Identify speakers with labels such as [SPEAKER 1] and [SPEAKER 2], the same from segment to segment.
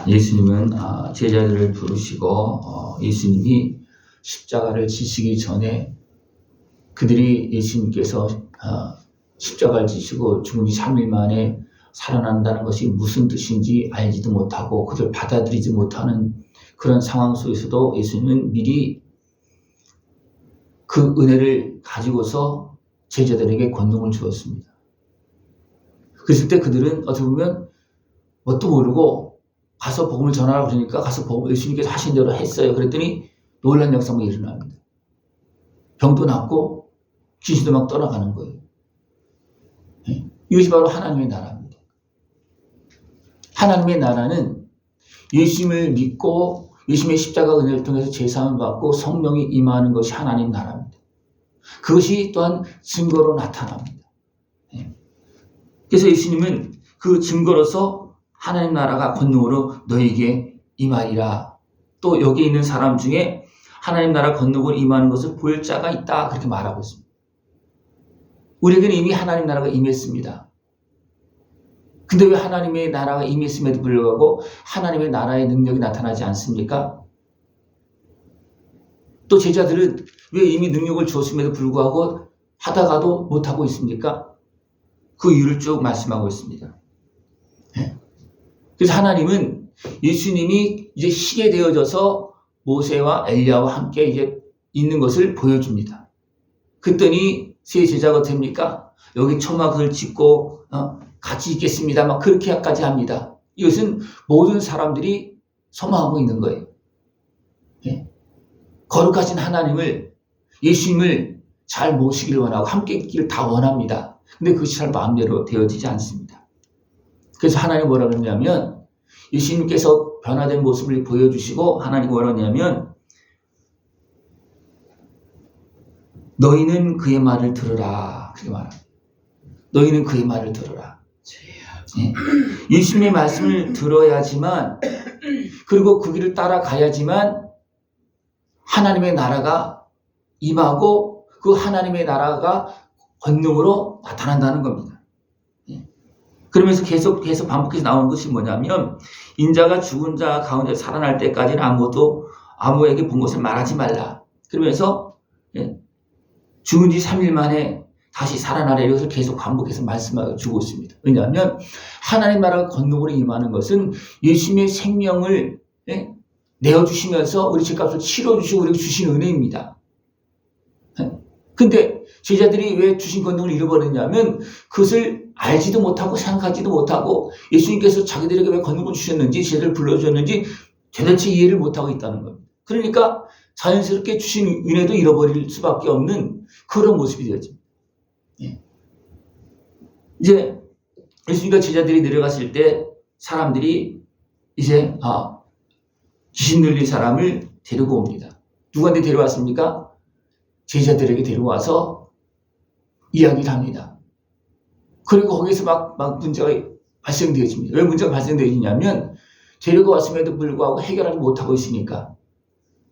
[SPEAKER 1] 예수님은 제자들을 부르시고 예수님이 십자가를 지시기 전에 그들이 예수님께서 십자가를 지시고 죽은 지 3일 만에 살아난다는 것이 무슨 뜻인지 알지도 못하고 그들 받아들이지 못하는 그런 상황 속에서도 예수님은 미리 그 은혜를 가지고서 제자들에게 권능을 주었습니다. 그랬을 때 그들은 어떻게 보면 뭣도 모르고 가서 복음을 전하라 그러니까 가서 예수님께서 하신 대로 했어요. 그랬더니 놀란 역사가 일어납니다. 병도 낫고 귀신도 막 떠나가는 거예요. 이것이 바로 하나님의 나라입니다. 하나님의 나라는 예수님을 믿고 예수님의 십자가 은혜를 통해서 제사함을 받고 성령이 임하는 것이 하나님 나라입니다. 그것이 또한 증거로 나타납니다. 그래서 예수님은 그 증거로서 하나님 나라가 권능으로 너에게 임하리라. 또 여기 있는 사람 중에 하나님 나라 권능으로 임하는 것을 볼 자가 있다. 그렇게 말하고 있습니다. 우리에게는 이미 하나님 나라가 임했습니다. 근데 왜 하나님의 나라가 임했음에도 불구하고 하나님의 나라의 능력이 나타나지 않습니까? 또 제자들은 왜 이미 능력을 주었음에도 불구하고 하다가도 못하고 있습니까? 그 이유를 쭉 말씀하고 있습니다. 그래서 하나님은 예수님이 이제 시게 되어져서 모세와 엘리야와 함께 이제 있는 것을 보여줍니다. 그랬더니 세 제자가 됩니까? 여기 초막을 짓고 같이 있겠습니다. 막 그렇게까지 합니다. 이것은 모든 사람들이 소망하고 있는 거예요. 거룩하신 하나님을, 예수님을 잘 모시기를 원하고 함께 있기를 다 원합니다. 근데 그것이 잘 마음대로 되어지지 않습니다. 그래서 하나님 뭐라 그러냐면 예수님께서 변화된 모습을 보여주시고 하나님 뭐라 그러냐면 너희는 그의 말을 들으라. 그렇게 말합니다. 너희는 그의 말을 들으라. 예수님의 말씀을 들어야지만 그리고 그 길을 따라가야지만 하나님의 나라가 임하고 그 하나님의 나라가 권능으로 나타난다는 겁니다. 그러면서 계속 반복해서 나오는 것이 뭐냐면 인자가 죽은 자 가운데 살아날 때까지는 아무에게 본 것을 말하지 말라. 그러면서 죽은 지 3일 만에 다시 살아나라. 이것을 계속 반복해서 말씀하고 주고 있습니다. 왜냐하면 하나님 나라가 권능으로 임하는 것은 예수님의 생명을 내어주시면서 우리 죄값을 치러주시고 우리에게 주신 은혜입니다. 근데 제자들이 왜 주신 권능을 잃어버렸냐면 그것을 알지도 못하고 생각하지도 못하고 예수님께서 자기들에게 왜 권능을 주셨는지 제자들을 불러주셨는지 도대체 이해를 못하고 있다는 겁니다. 그러니까 자연스럽게 주신 은혜도 잃어버릴 수밖에 없는 그런 모습이 되어집니다. 이제 예수님과 제자들이 내려갔을 때 사람들이 이제 귀신 들린 사람을 데리고 옵니다. 누구한테 데려왔습니까? 제자들에게 데려와서 이야기를 합니다. 그리고 거기서 막 문제가 발생되어집니다. 왜 문제가 발생되어지냐면 데리고 왔음에도 불구하고 해결하지 못하고 있으니까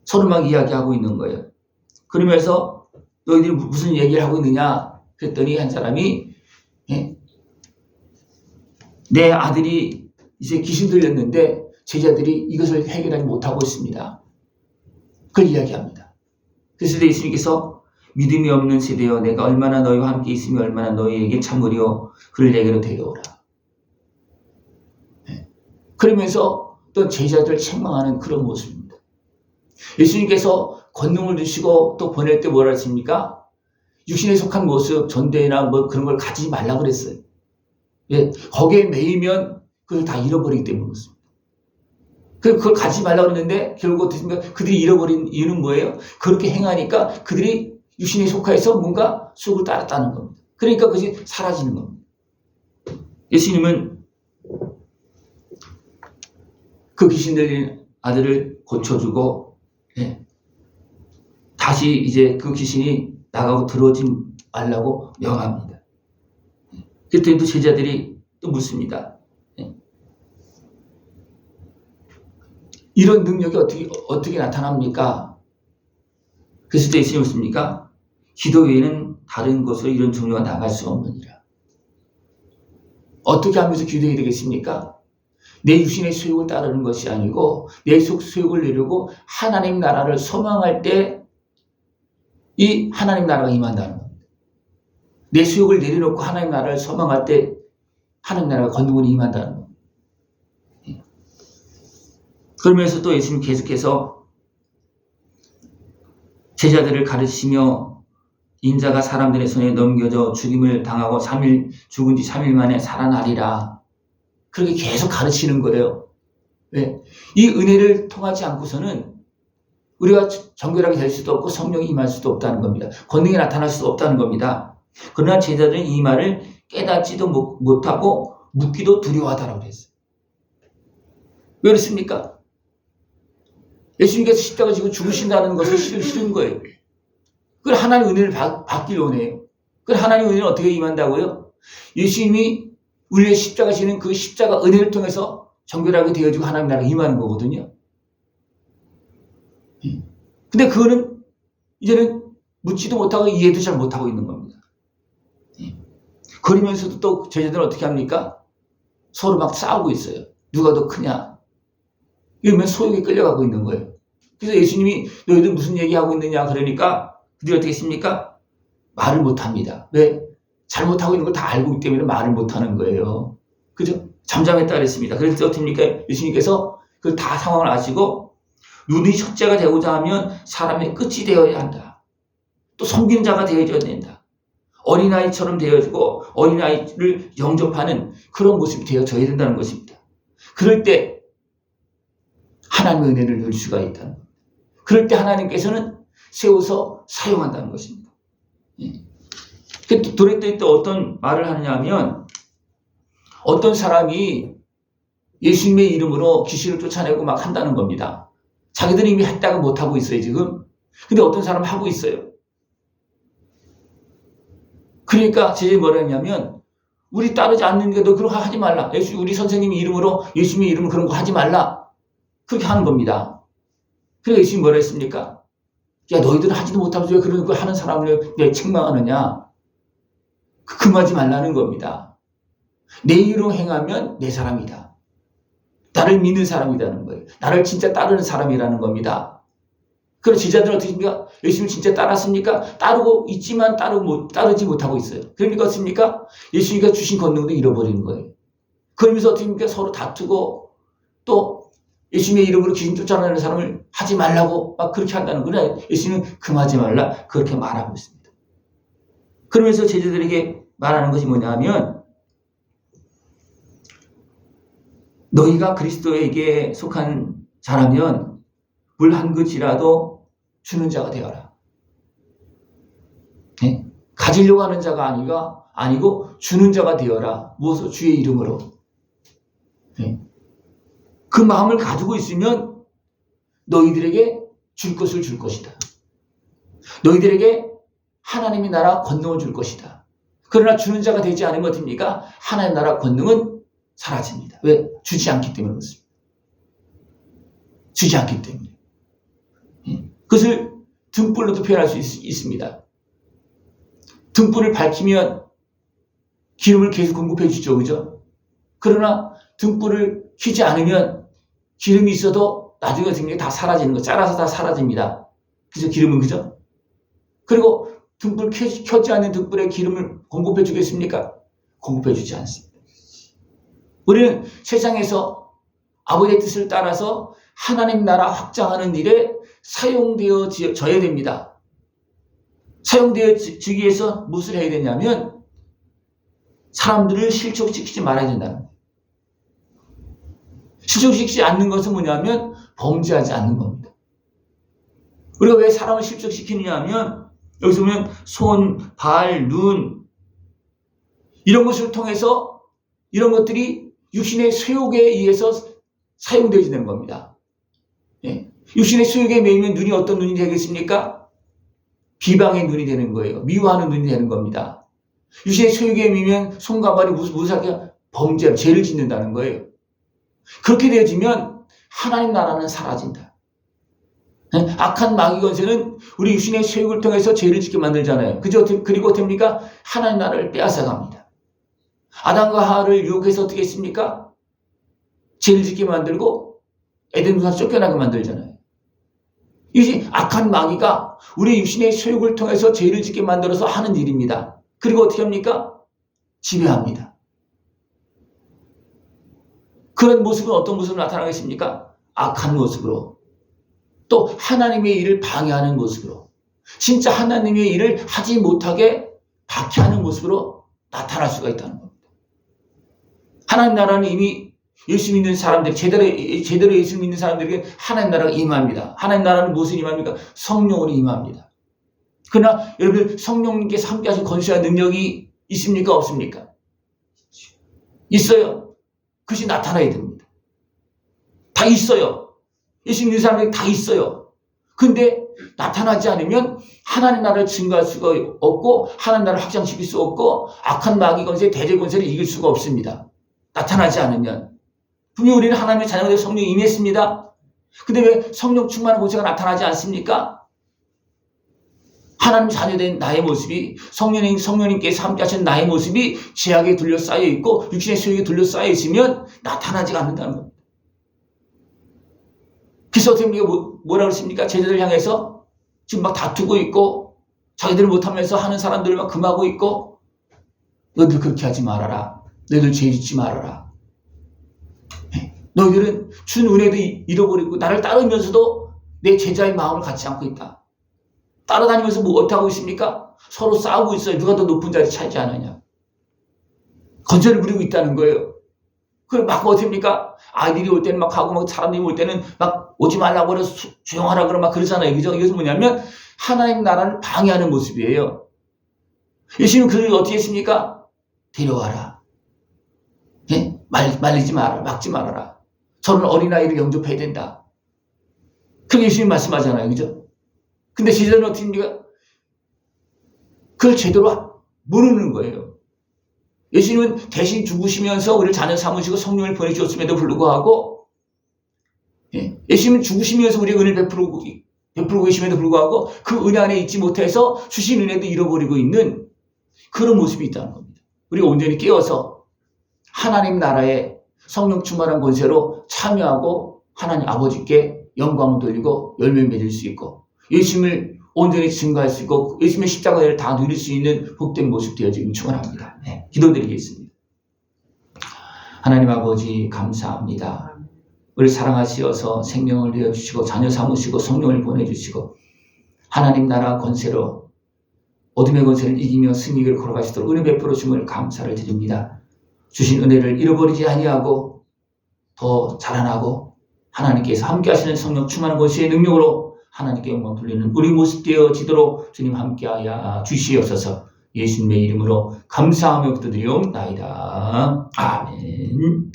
[SPEAKER 1] 서로 막 이야기하고 있는 거예요. 그러면서 너희들이 무슨 얘기를 하고 있느냐 그랬더니 한 사람이 내 아들이 이제 귀신 들렸는데 제자들이 이것을 해결하지 못하고 있습니다. 그걸 이야기합니다. 그래서 예수님께서 믿음이 없는 세대여 내가 얼마나 너희와 함께 있으며 얼마나 너희에게 참으려 그를 내게로 데려오라. 그러면서 또 제자들을 책망하는 그런 모습입니다. 예수님께서 권능을 주시고 또 보낼 때 뭐라 했습니까? 육신에 속한 모습, 전대나 뭐 그런 걸 가지지 말라고 그랬어요. 거기에 매이면 그걸 다 잃어버리기 때문에 그렇습니다. 그걸 가지지 말라고 그랬는데 결국 어떻게 했습니까? 그들이 잃어버린 이유는 뭐예요? 그렇게 행하니까 그들이 육신에 속해서 뭔가 수업을 따랐다는 겁니다. 그러니까 그것이 사라지는 겁니다. 예수님은 그 귀신 들린 아들을 고쳐주고 다시 이제 그 귀신이 나가고 들어오지 말라고 명합니다. 그랬더니 또 제자들이 또 묻습니다. 이런 능력이 어떻게 나타납니까? 그래서 또 예수님이 묻습니까? 기도 외에는 다른 곳으로 이런 종류가 나갈 수 없느니라. 어떻게 하면서 기도해야 되겠습니까? 내 육신의 소욕을 따르는 것이 아니고 내 소욕을 내려고 하나님 나라를 소망할 때 이 하나님 나라가 임한다는 겁니다. 내 소욕을 내려놓고 하나님 나라를 소망할 때 하나님 나라가 권능으로 임한다는 겁니다. 그러면서 또 예수님 계속해서 제자들을 가르치며 인자가 사람들의 손에 넘겨져 죽임을 당하고 죽은 지 3일 만에 살아나리라. 그렇게 계속 가르치는 거예요. 왜? 이 은혜를 통하지 않고서는 우리가 정결하게 될 수도 없고 성령이 임할 수도 없다는 겁니다. 권능이 나타날 수도 없다는 겁니다. 그러나 제자들은 이 말을 깨닫지도 못하고 묻기도 두려워하다라고 했어요. 왜 그렇습니까? 예수님께서 십자가 지고 죽으신다는 것을 싫은 거예요. 그걸 하나님 은혜를 받길 원해요. 그걸 하나님 은혜는 어떻게 임한다고요? 예수님이 우리의 십자가 지는 그 십자가 은혜를 통해서 정결하게 되어지고 하나님 나라가 임하는 거거든요. 근데 그거는 이제는 묻지도 못하고 이해도 잘 못하고 있는 겁니다. 그러면서도 또 제자들은 어떻게 합니까? 서로 막 싸우고 있어요. 누가 더 크냐? 이러면 소욕에 끌려가고 있는 거예요. 그래서 예수님이 너희들 무슨 얘기하고 있느냐 그러니까 그들이 어떻게 했습니까? 말을 못합니다. 왜? 잘못하고 있는 걸 다 알고 있기 때문에 말을 못하는 거예요. 그죠? 잠잠했다 그랬습니다. 그래서 어떻게 합니까? 예수님께서 그 다 상황을 아시고 눈이 첫째가 되고자 하면 사람의 끝이 되어야 한다. 또 섬기는 자가 되어야 된다. 어린아이처럼 되어지고 어린아이를 영접하는 그런 모습이 되어져야 된다는 것입니다. 그럴 때 하나님의 은혜를 누릴 수가 있다는 겁니다. 그럴 때 하나님께서는 세워서 사용한다는 것입니다. 도래때 또 어떤 말을 하느냐면 어떤 사람이 예수님의 이름으로 귀신을 쫓아내고 막 한다는 겁니다. 자기들이 이미 했다가 못하고 있어요, 지금. 근데 어떤 사람은 하고 있어요. 그러니까 제자들이 뭐라 했냐면, 우리 따르지 않는 게 너 그런 거 하지 말라. 우리 선생님 이름으로, 예수님의 이름으로 그런 거 하지 말라. 그렇게 하는 겁니다. 그래서 예수님이 뭐라 했습니까? 야, 너희들은 하지도 못하면서 왜 그런 거 하는 사람을 내 책망하느냐? 금하지 말라는 겁니다. 내 이름으로 행하면 내 사람이다. 나를 믿는 사람이라는 거예요. 나를 진짜 따르는 사람이라는 겁니다. 그럼 제자들은 어떻게 합니까? 예수님을 진짜 따랐습니까? 따르고 있지만 따르지 못하고 있어요. 그러니까 어떻습니까? 예수님께서 주신 권능도 잃어버리는 거예요. 그러면서 어떻게 합니까? 서로 다투고 또 예수님의 이름으로 귀신 쫓아내는 사람을 하지 말라고 막 그렇게 한다는 거예요. 예수님은 금하지 말라 그렇게 말하고 있습니다. 그러면서 제자들에게 말하는 것이 뭐냐면 너희가 그리스도에게 속한 자라면 물 한 그릇이라도 주는 자가 되어라. 네? 가지려고 하는 자가 아니고 주는 자가 되어라. 무엇을? 주의 이름으로. 네? 그 마음을 가지고 있으면 너희들에게 줄 것을 줄 것이다. 너희들에게 하나님의 나라 권능을 줄 것이다. 그러나 주는 자가 되지 않으면 어떻습니까? 하나님의 나라 권능은 사라집니다. 왜? 주지 않기 때문에 그렇습니다. 주지 않기 때문에. 그것을 등불로도 표현할 수 있습니다. 등불을 밝히면 기름을 계속 공급해 주죠. 그죠? 그러나 등불을 켜지 않으면 기름이 있어도 나중에 어떻게 다 사라지는 거, 짜라서 다 사라집니다. 그죠? 기름은 그죠? 그리고 등불 켜지 않는 등불에 기름을 공급해 주겠습니까? 공급해 주지 않습니다. 우리는 세상에서 아버지의 뜻을 따라서 하나님 나라 확장하는 일에 사용되어져야 됩니다. 사용되어지기 위해서 무엇을 해야 되냐면 사람들을 실족시키지 말아야 된다는 거예요. 실족시키지 않는 것은 뭐냐면 범죄하지 않는 겁니다. 우리가 왜 사람을 실족시키느냐 하면 여기서 보면 손, 발, 눈 이런 것을 통해서 이런 것들이 육신의 소욕에 의해서 사용되어지는 겁니다. 예. 육신의 소욕에 매이면 눈이 어떤 눈이 되겠습니까? 비방의 눈이 되는 거예요. 미워하는 눈이 되는 겁니다. 육신의 소욕에 매이면 손과 발이 무사하게 범죄, 죄를 짓는다는 거예요. 그렇게 되어지면 하나님 나라는 사라진다. 예? 악한 마귀 권세는 우리 육신의 소욕을 통해서 죄를 짓게 만들잖아요. 그죠? 그리고 됩니까? 하나님 나라를 빼앗아갑니다. 아담과 하와를 유혹해서 어떻게 했습니까? 죄를 짓게 만들고 에덴 동산 쫓겨나게 만들잖아요. 이것이 악한 마귀가 우리 육신의 소욕을 통해서 죄를 짓게 만들어서 하는 일입니다. 그리고 어떻게 합니까? 지배합니다. 그런 모습은 어떤 모습으로 나타나겠습니까? 악한 모습으로. 또 하나님의 일을 방해하는 모습으로. 진짜 하나님의 일을 하지 못하게 박해하는 모습으로 나타날 수가 있다는 겁니다. 하나님 나라는 이미 예수 믿는 사람들, 제대로 예수 믿는 사람들에게 하나님 나라가 임합니다. 하나님 나라는 무엇을 임합니까? 성령으로 임합니다. 그러나 여러분, 성령님께서 함께 하신 권세와 능력이 있습니까? 없습니까? 있어요. 그것이 나타나야 됩니다. 다 있어요. 예수 믿는 사람들이 다 있어요. 근데 나타나지 않으면 하나님 나라를 증거할 수가 없고 하나님 나라를 확장시킬 수 없고 악한 마귀 권세, 대제 권세를 이길 수가 없습니다. 나타나지 않으면. 분명히 우리는 하나님의 자녀가 되어 성령이 임했습니다. 근데 왜 성령 충만한 권세가 나타나지 않습니까? 하나님 자녀된 나의 모습이 성령님께서 함께 하신 나의 모습이 죄악에 둘러싸여 있고 육신의 소욕에 둘러싸여 있으면 나타나지가 않는다는 겁니다. 그래서 어떻게 뭐라고 그랬습니까? 제자들 향해서 지금 막 다투고 있고 자기들을 못하면서 하는 사람들을 막 금하고 있고 너희들 그렇게 하지 말아라. 너희들 죄 짓지 말아라. 너희들은 준 은혜도 잃어버리고 나를 따르면서도 내 제자의 마음을 갖지 않고 있다. 따라다니면서 뭐 어떻게 하고 있습니까? 서로 싸우고 있어요. 누가 더 높은 자리 차지하느냐. 건설을 부리고 있다는 거예요. 그걸 막 어떻게 합니까? 아이들이 올 때는 막 하고 막 사람들이 올 때는 막 오지 말라고 그래서 조용하라 그러고 막 그러잖아요. 그죠? 이것은 뭐냐면 하나님 나라를 방해하는 모습이에요. 예수님은 그를 어떻게 했습니까? 데려와라. 예? 말리지 마라. 막지 말아라. 저는 어린아이를 영접해야 된다. 그게 예수님 말씀하잖아요. 그죠? 근데 제자들은 어떻게 합니까? 그걸 제대로 모르는 거예요. 예수님은 대신 죽으시면서 우리를 자녀 삼으시고 성령을 보내주셨음에도 불구하고, 예수님은 죽으시면서 우리의 은혜를 베풀고 계심에도 불구하고 그 은혜 안에 있지 못해서 주신 은혜도 잃어버리고 있는 그런 모습이 있다는 겁니다. 우리가 온전히 깨어서 하나님 나라의 성령 충만한 권세로 참여하고 하나님 아버지께 영광을 돌리고 열매를 맺을 수 있고 예수님을 온전히 증거할 수 있고 예수님의 십자가를 다 누릴 수 있는 복된 모습 되어지길 축원합니다. 기도드리겠습니다. 하나님 아버지 감사합니다. 우리 사랑하시어서 생명을 내어주시고 자녀 삼으시고 성령을 보내주시고 하나님 나라 권세로 어둠의 권세를 이기며 승리를 걸어가시도록 은혜 베풀어 주심을 감사를 드립니다. 주신 은혜를 잃어버리지 아니하고 더 자라나고 하나님께서 함께 하시는 성령 충만한 권세의 능력으로 하나님께 영광 돌리는 우리 모습 되어지도록 주님 함께하여 주시옵소서. 예수님의 이름으로 감사하며 기도드리옵나이다. 아멘.